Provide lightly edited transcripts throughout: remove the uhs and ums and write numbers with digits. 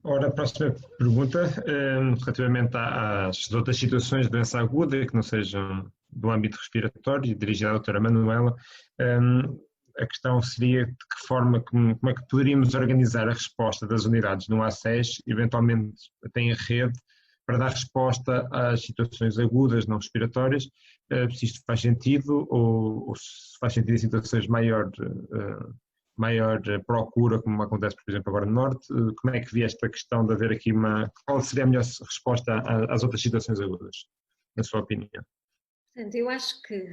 Ora, a próxima pergunta, relativamente às outras situações de doença aguda que não sejam do âmbito respiratório, dirigida à doutora Manuela, a questão seria de que forma, como é que poderíamos organizar a resposta das unidades no ACES, eventualmente até em rede, para dar resposta às situações agudas não respiratórias, se isto faz sentido ou se faz sentido em situações maior procura, como acontece, por exemplo, agora no Norte. Como é que vi esta questão de haver aqui qual seria a melhor resposta às outras situações agudas, na sua opinião? Portanto, eu acho que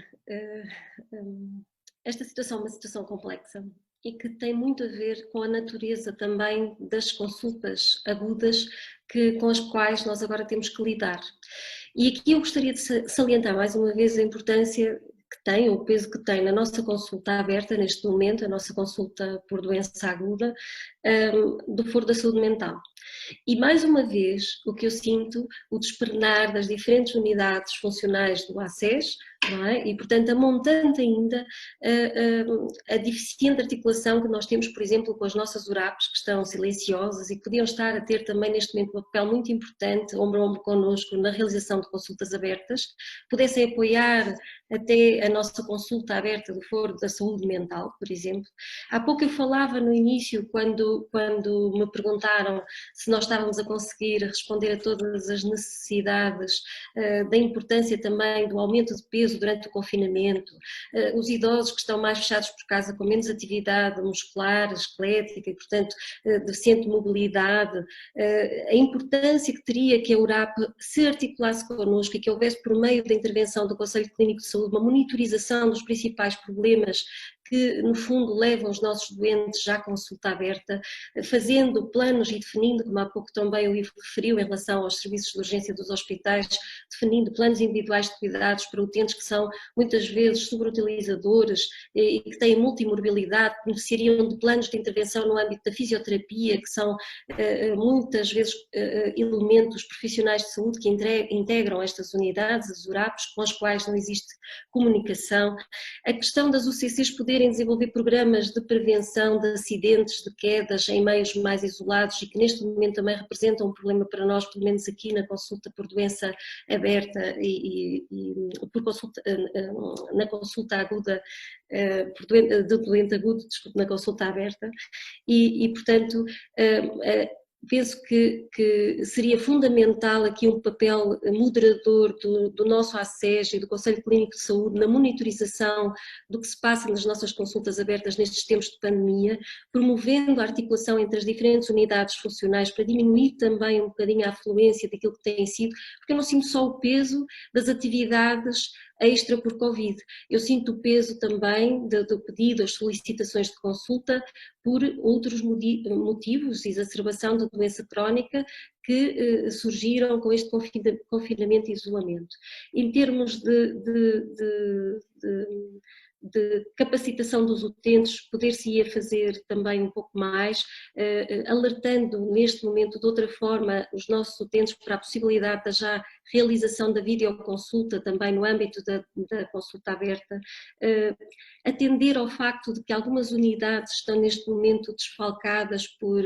esta situação é uma situação complexa e que tem muito a ver com a natureza também das consultas agudas com as quais nós agora temos que lidar. E aqui eu gostaria de salientar mais uma vez a importância que tem, o peso que tem na nossa consulta aberta neste momento, a nossa consulta por doença aguda, do Foro da Saúde Mental. E mais uma vez, o que eu sinto, o despernar das diferentes unidades funcionais do ACES, não é? E portanto a montante ainda, a deficiente articulação que nós temos, por exemplo, com as nossas URAPs, que estão silenciosas e que podiam estar a ter também neste momento um papel muito importante, ombro a ombro connosco, na realização de consultas abertas, pudessem apoiar até a nossa consulta aberta do Foro da Saúde Mental, por exemplo. Há pouco eu falava no início, quando me perguntaram se nós estávamos a conseguir responder a todas as necessidades, da importância também do aumento de peso durante o confinamento, os idosos que estão mais fechados por casa com menos atividade muscular, esquelética e, portanto, deficiente mobilidade, a importância que teria que a URAP se articulasse connosco e que houvesse, por meio da intervenção do Conselho Clínico de Saúde, uma monitorização dos principais problemas que, no fundo, levam os nossos doentes já à consulta aberta, fazendo planos e definindo, como há pouco também o Ivo referiu, em relação aos serviços de urgência dos hospitais, definindo planos individuais de cuidados para utentes que são muitas vezes sobreutilizadores e que têm multimorbilidade, que beneficiariam de planos de intervenção no âmbito da fisioterapia, que são muitas vezes elementos profissionais de saúde que integram estas unidades, as URAPs, com as quais não existe comunicação. A questão das UCCs poderem desenvolver programas de prevenção de acidentes, de quedas em meios mais isolados e que neste momento também representam um problema para nós, pelo menos aqui na consulta por doença aberta e por consulta, na consulta aguda, de doente agudo, desculpe, na consulta aberta, portanto, penso que seria fundamental aqui um papel moderador do nosso ACES e do Conselho Clínico de Saúde na monitorização do que se passa nas nossas consultas abertas nestes tempos de pandemia, promovendo a articulação entre as diferentes unidades funcionais para diminuir também um bocadinho a afluência daquilo que tem sido, porque eu não sinto só o peso das atividades extra por Covid, eu sinto o peso também do pedido, as solicitações de consulta por outros motivos, exacerbação da doença crónica que surgiram com este confinamento e isolamento. Em termos de capacitação dos utentes, poder-se-ia fazer também um pouco mais, alertando neste momento de outra forma os nossos utentes para a possibilidade da já realização da videoconsulta também no âmbito da consulta aberta, atender ao facto de que algumas unidades estão neste momento desfalcadas por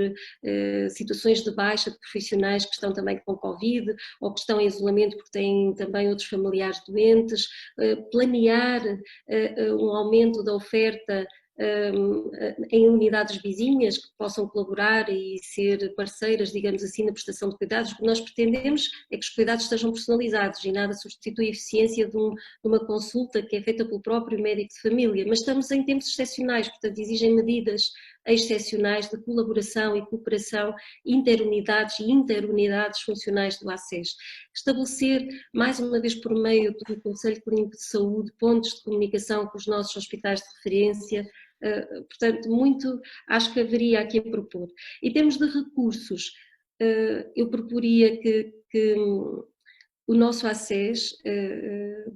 situações de baixa de profissionais que estão também com Covid ou que estão em isolamento porque têm também outros familiares doentes, planear um aumento da oferta em unidades vizinhas que possam colaborar e ser parceiras, digamos assim, na prestação de cuidados. O que nós pretendemos é que os cuidados sejam personalizados e nada substitui a eficiência de uma consulta que é feita pelo próprio médico de família, mas estamos em tempos excepcionais, portanto exigem medidas excepcionais de colaboração e cooperação interunidades e interunidades funcionais do ACES. Estabelecer, mais uma vez por meio do Conselho Clínico de Saúde, pontos de comunicação com os nossos hospitais de referência, portanto, muito acho que haveria aqui a propor. Em termos de recursos, eu proporia que o nosso ACES,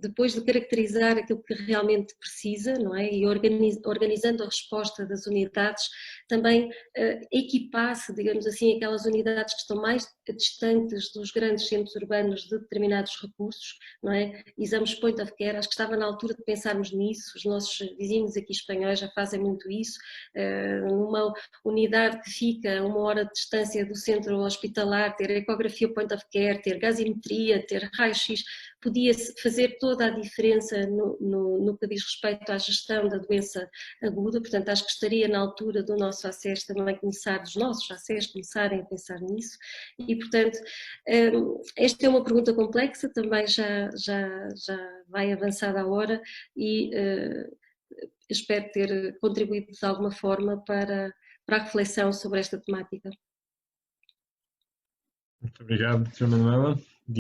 depois de caracterizar aquilo que realmente precisa, não é? E organizando a resposta das unidades, também equipasse, digamos assim, aquelas unidades que estão mais distantes dos grandes centros urbanos de determinados recursos, não é? Exames point of care, acho que estava na altura de pensarmos nisso, os nossos vizinhos aqui espanhóis já fazem muito isso, numa unidade que fica a 1 hora de distância do centro hospitalar, ter ecografia point of care, ter gasometria, ter raio-x, podia-se fazer toda a diferença no que diz respeito à gestão da doença aguda, portanto acho que estaria na altura do nosso ACES também começar, dos nossos ACES começarem a pensar nisso e portanto esta é uma pergunta complexa, também já vai avançada a hora e espero ter contribuído de alguma forma para a reflexão sobre esta temática. Muito obrigado, Sra. Manuela.